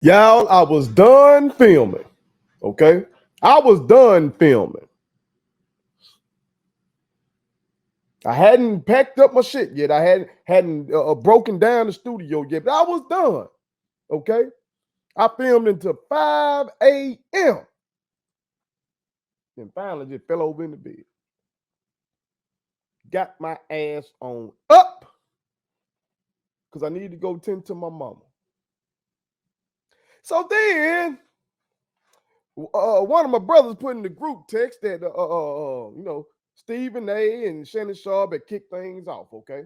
Y'all, I was done filming. Okay? I was done filming. I hadn't packed up my shit yet. I hadn't broken down the studio yet, but I was done. Okay? I filmed until 5 a.m. And finally just fell over in the bed. Got my ass on up because I needed to go tend to my mama. So then, one of my brothers put in the group text that, Stephen A. and Shannon Sharpe had kicked things off, okay?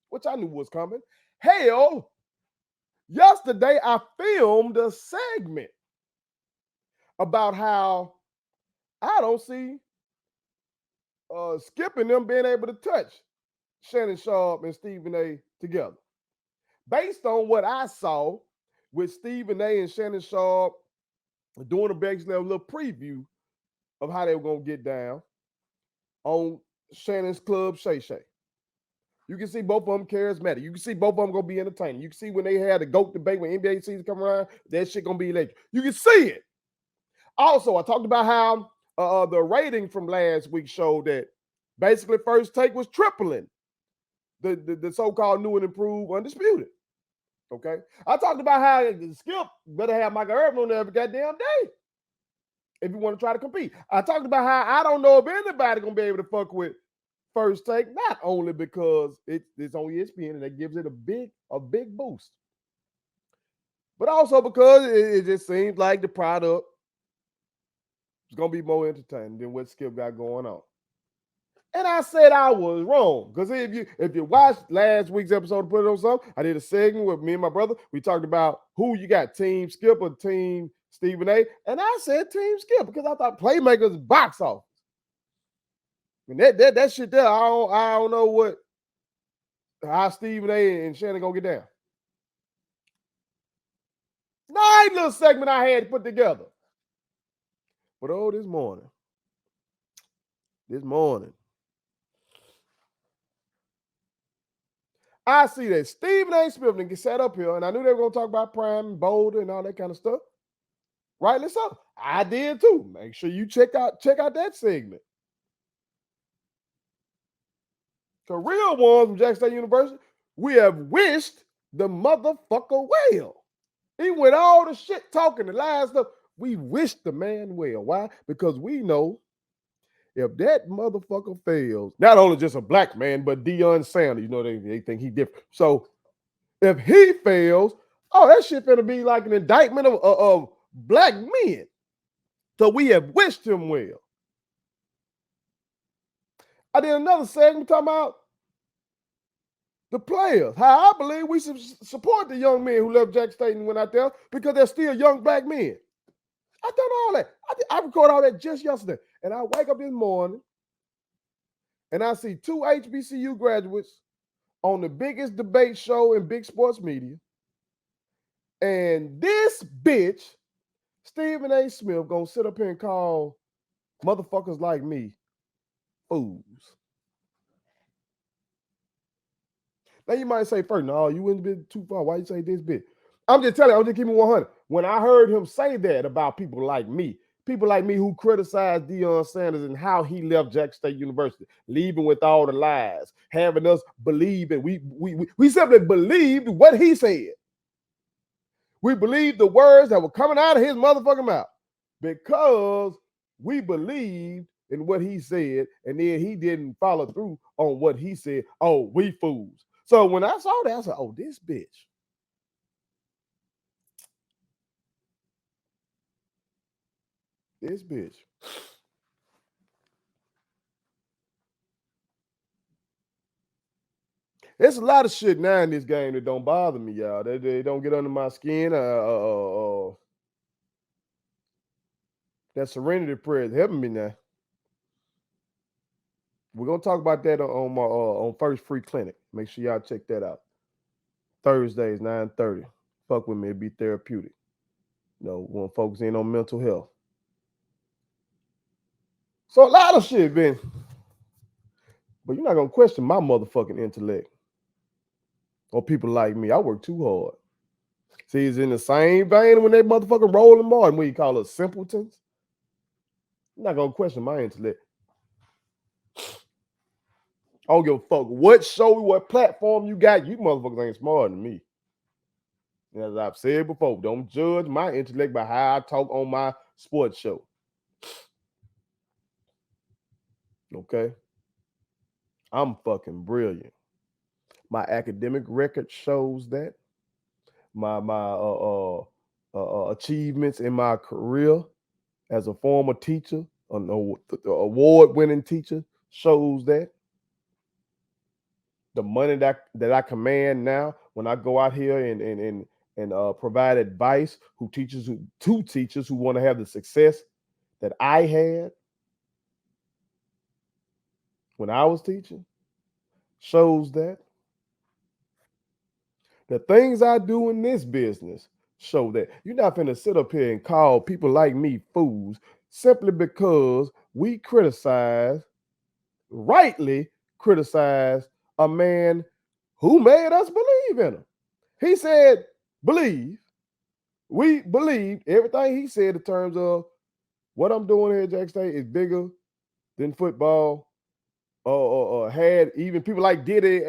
Which I knew was coming. Hell, yesterday I filmed a segment about how I don't see Skip and them being able to touch Shannon Sharpe and Stephen A. together. Based on what I saw with Stephen A. and Shannon Sharpe doing basically a little preview of how they were going to get down on Shannon's Club Shay Shay. You can see both of them charismatic. You can see both of them going to be entertaining. You can see when they had the GOAT debate when NBA season come around, that shit going to be electric. You can see it. Also, I talked about how the rating from last week showed that basically First Take was tripling the so-called new and improved Undisputed. Okay? I talked about how Skip better have Michael Irvin on there every goddamn day if you want to try to compete. I talked about how I don't know if anybody going to be able to fuck with First Take, not only because it's on ESPN and that gives it a big boost, but also because it just seems like the product is going to be more entertaining than what Skip got going on. And I said I was wrong because if you watched last week's episode, put it on something, I did a segment with me and my brother. We talked about who you got, Team Skip or Team Stephen A. And I said Team Skip because I thought Playmakers box office. And that shit there, I don't know how Stephen A. and Shannon gonna get down. Nice little segment I had to put together. But this morning, I see that Stephen A. Smith can get set up here, and I knew they were gonna talk about Prime and Boulder and all that kind of stuff. Rightly so. I did too. Make sure you check out that segment. The real ones from Jackson State University, we have wished the motherfucker well. Even with all the shit talking, the lies stuff, we wish the man well. Why? Because we know if that motherfucker fails, not only just a black man, but Deion Sanders, you know, they think he different. So if he fails, that shit finna be like an indictment of black men. So we have wished him well. I did another segment talking about the players, how I believe we should support the young men who left Jackson State and went out there because they're still young black men. I done all that. I recorded all that just yesterday. And I wake up this morning and I see 2 HBCU graduates on the biggest debate show in big sports media. And this bitch, Stephen A. Smith, gonna sit up here and call motherfuckers like me fools. Now you might say first, no, you wouldn't be too far. Why you say this bitch? I'm just telling you, I'm just keeping 100. When I heard him say that about people like me who criticized Deion Sanders and how he left Jackson State University, leaving with all the lies, having us believe, and we simply believed what he said. We believed the words that were coming out of his motherfucking mouth because we believed in what he said, and then he didn't follow through on what he said. Oh, we fools. So when I saw that, I said, oh, this bitch. This bitch. There's a lot of shit now in this game that don't bother me, y'all. They don't get under my skin. That serenity prayer is helping me now. We're gonna talk about that on my on First Free Clinic. Make sure y'all check that out. Thursdays, 9:30. Fuck with me, it'd be therapeutic. You know, we're gonna focus in on mental health. So a lot of shit been, but you're not gonna question my motherfucking intellect or people like me. I work too hard. See, it's in the same vein when they motherfucking rolling Martin, what you call us, simpletons. I'm not gonna question my intellect. I don't give a fuck what show, what platform you got. You motherfuckers ain't smarter than me. And as I've said before, don't judge my intellect by how I talk on my sports show. Okay? I'm fucking brilliant. My academic record shows that. My achievements in my career as a former teacher, an award-winning teacher, shows that. The money that I command now when I go out here and provide advice to teachers who want to have the success that I had when I was teaching, shows that. The things I do in this business show that. You're not finna sit up here and call people like me fools simply because we rightly criticize a man who made us believe in him. He said, believe. We believed everything he said in terms of what I'm doing here at Jack State is bigger than football. Had even people like Diddy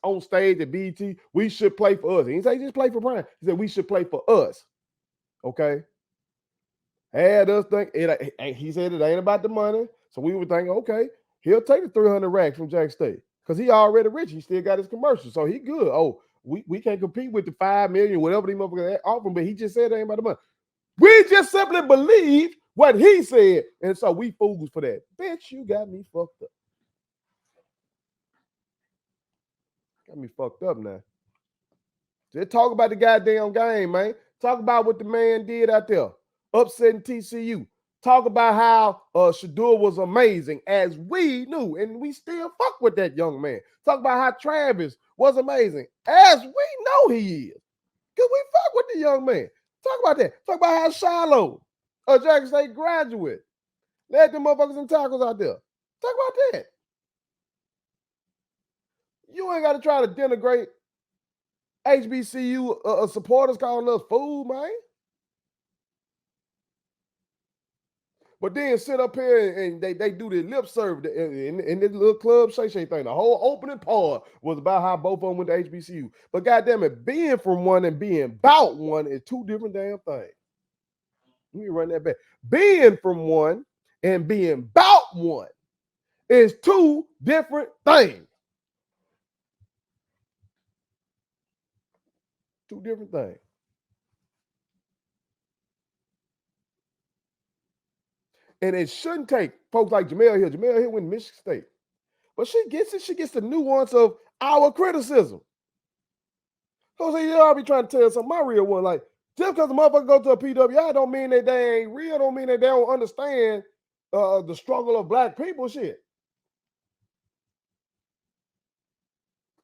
on stage at BET, we should play for us. He didn't say just play for Brian. He said we should play for us. Okay. Had us think he said it ain't about the money. So we would think, okay, he'll take the 300 racks from Jack State because he already rich. He still got his commercial. So he good. Oh, we can't compete with the 5 million, whatever these motherfuckers offer, but he just said it ain't about the money. We just simply believe what he said. And so we fools for that. Bitch, you got me fucked up. Got me fucked up now. Just talk about the goddamn game, man. Talk about what the man did out there, upsetting TCU. Talk about how Shador was amazing, as we knew, and we still fuck with that young man. Talk about how Travis was amazing, as we know he is. Because we fuck with the young man. Talk about that. Talk about how Shiloh, a Jackson State graduate, led them motherfuckers in tackles out there. Talk about that. You ain't got to try to denigrate HBCU supporters calling us fool, man. But then sit up here and they do the lip service in this little club Shay thing. The whole opening part was about how both of them went to HBCU. But goddamn it, being from one and being about one is two different damn things. Let me run that back. Being from one and being about one is two different things. Two different things. And it shouldn't take folks like Jamel Hill. Jamel Hill went to Michigan State. But she gets it. She gets the nuance of our criticism. So see, I'll be trying to tell something. My real one, like, just because a motherfucker go to a PWI don't mean that they ain't real, don't mean that they don't understand the struggle of black people shit.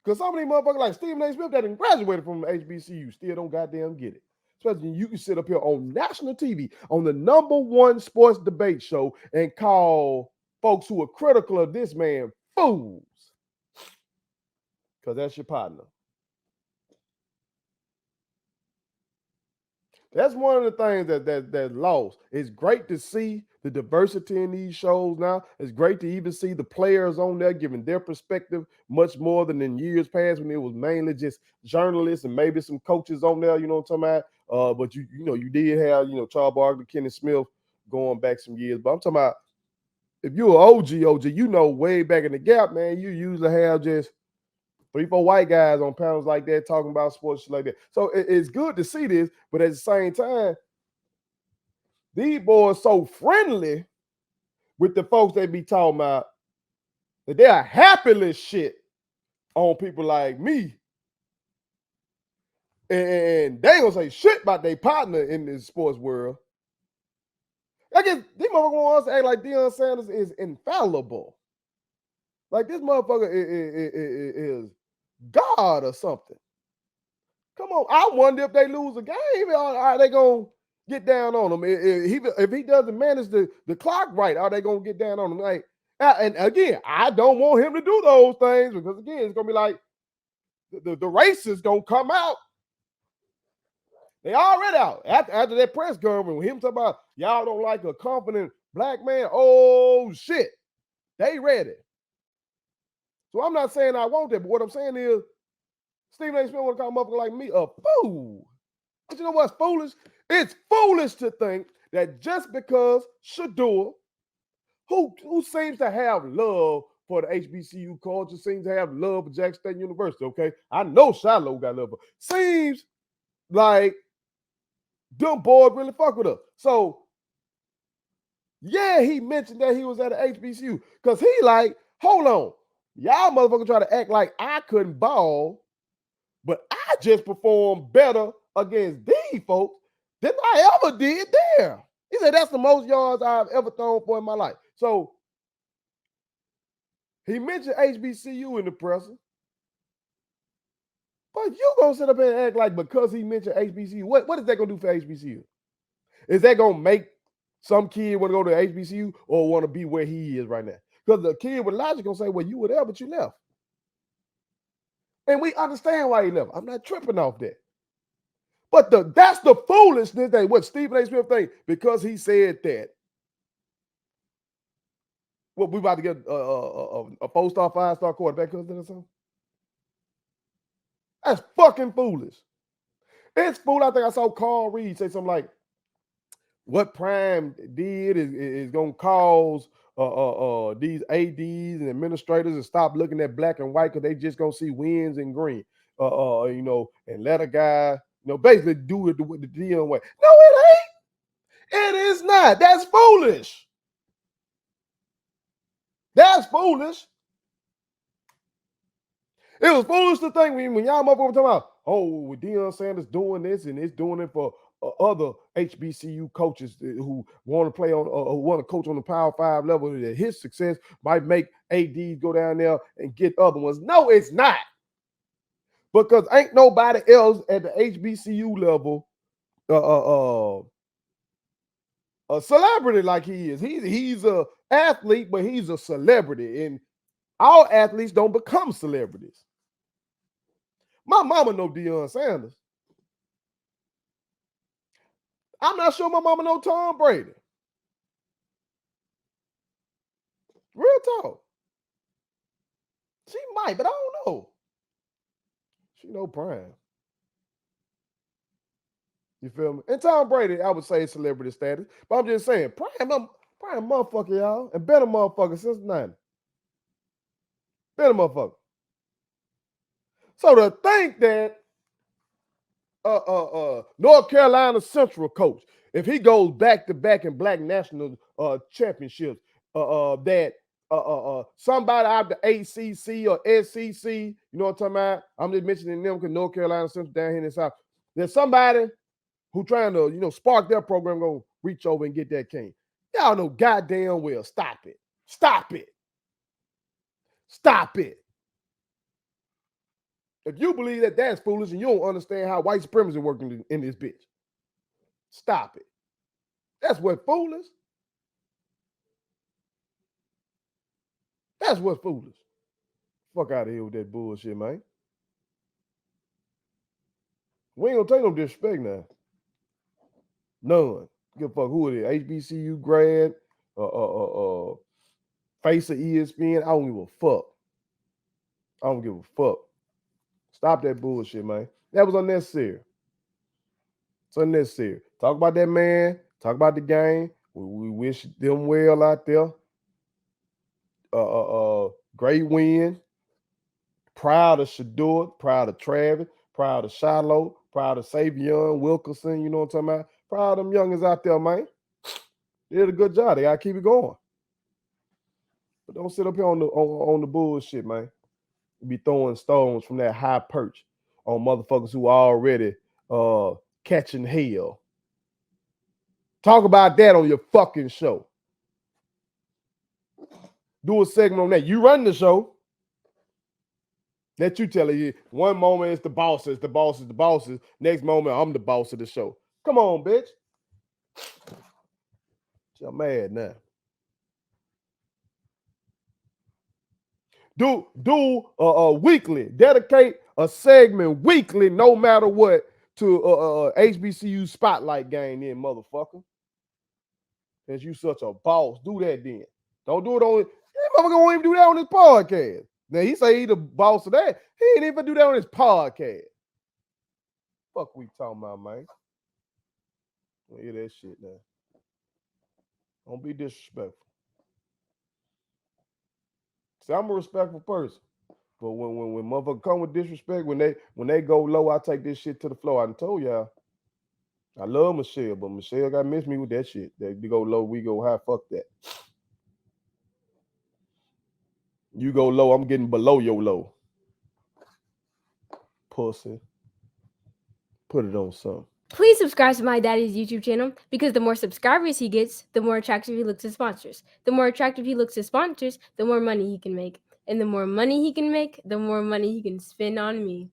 Because some of these motherfuckers like Stephen A. Smith that done graduated from HBCU still don't goddamn get it. Especially you can sit up here on national TV, on the #1 sports debate show, and call folks who are critical of this man fools. Because that's your partner. That's one of the things that lost. It's great to see the diversity in these shows now. It's great to even see the players on there giving their perspective much more than in years past when it was mainly just journalists and maybe some coaches on there, you know what I'm talking about? But you did have, Charles Barkley, Kenny Smith going back some years. But I'm talking about if you're an OG, you know way back in the gap, man, you usually have just 3-4 white guys on panels like that talking about sports like that. So it's good to see this, but at the same time, these boys so friendly with the folks they be talking about that they are happily shit on people like me. And they ain't gonna say shit about their partner in this sports world. I guess these motherfuckers want us to act like Deion Sanders is infallible. Like this motherfucker is God or something. Come on, I wonder if they lose a game, are they gonna get down on him? If he doesn't manage the clock right, are they gonna get down on him? Like, and again, I don't want him to do those things because again, it's gonna be like the race is gonna come out. They already out. After that press conference, with him talking about y'all don't like a confident black man. Oh shit. They ready. So I'm not saying I want that, but what I'm saying is Stephen A. Smith want to call a motherfucker like me a fool. But you know what's foolish? It's foolish to think that just because Shador, who seems to have love for the HBCU culture, seems to have love for Jackson State University, okay? I know Shiloh got love for seems like them boys really fuck with us. So, yeah, he mentioned that he was at an HBCU because he like, hold on. Y'all motherfuckers try to act like I couldn't ball, but I just performed better against these folks than I ever did there. He said that's the most yards I've ever thrown for in my life. So he mentioned HBCU in the presser. But you gonna sit up and act like because he mentioned HBCU, what is that gonna do for HBCU? Is that gonna make some kid want to go to HBCU or want to be where he is right now? Because the kid with logic gonna say, well, you were there, but you left. And we understand why he left. I'm not tripping off that. But that's the foolishness that what Stephen A. Smith thinks because he said that. What, we about to get a 4-star, 5-star quarterback or something? That's fucking foolish. It's fool. I think I saw Carl Reed say something like, what Prime did is going to cause these ADs and administrators to stop looking at black and white because they just going to see wins and green, and let a guy, basically do it the Deion way. No, it ain't. It is not. That's foolish. That's foolish. It was foolish to think when y'all motherfuckers talking about, oh, Deion Sanders doing this and it's doing it for other HBCU coaches who want to play on, who want to coach on the Power 5 level, that his success might make ADs go down there and get other ones. No, it's not. Because ain't nobody else at the HBCU level a celebrity like he is. He's a athlete, but he's a celebrity. And all athletes don't become celebrities. My mama know Deion Sanders. I'm not sure my mama know Tom Brady. Real talk. She might, but I don't know. She know Prime. You feel me? And Tom Brady, I would say celebrity status. But I'm just saying, Prime motherfucker, y'all. And better motherfucker since 90. Better motherfucker. So to think that North Carolina Central coach, if he goes back to back in black national championships, that somebody out the ACC or SEC, you know what I'm talking about? I'm just mentioning them because North Carolina Central down here in the South. There's somebody who trying to, spark their program, gonna reach over and get that king. Y'all know goddamn well. Stop it. Stop it. Stop it. If you believe that that's foolish and you don't understand how white supremacy is working in this bitch, stop it. That's what foolish. That's what's foolish. Fuck out of here with that bullshit, man. We ain't gonna take no disrespect now. None. Give a fuck who it is. HBCU grad, face of ESPN. I don't give a fuck. I don't give a fuck. Stop that bullshit, man. That was unnecessary. It's unnecessary. Talk about that man. Talk about the game. We wish them well out there. Great win. Proud of Shador. Proud of Travis. Proud of Shiloh. Proud of Savion Wilkerson. You know what I'm talking about? Proud of them youngins out there, man. They did a good job. They gotta keep it going. But don't sit up here on the bullshit, man. You be throwing stones from that high perch on motherfuckers who are already catching hell. Talk about that on your fucking show. Do a segment on that. You run the show. Let you tell it. One moment it's the bosses, the bosses, the bosses. Next moment I'm the boss of the show. Come on, bitch. I'm mad now. Do weekly. Dedicate a segment weekly, no matter what, to HBCU spotlight game then, motherfucker. Since you such a boss, do that then. Don't do it on. That motherfucker won't even do that on his podcast. Now he say he the boss of that. He ain't even do that on his podcast. Fuck we talking about, man. Hear that shit now. Don't be disrespectful. See, I'm a respectful person. But when motherfuckers come with disrespect, when they go low, I take this shit to the floor. I done told y'all. I love Michelle, but Michelle got miss me with that shit. They go low, we go high. Fuck that. You go low, I'm getting below your low. Pussy. Put it on something. Please subscribe to my daddy's YouTube channel because the more subscribers he gets, the more attractive he looks to sponsors. The more attractive he looks to sponsors, the more money he can make. And the more money he can make, the more money he can spend on me.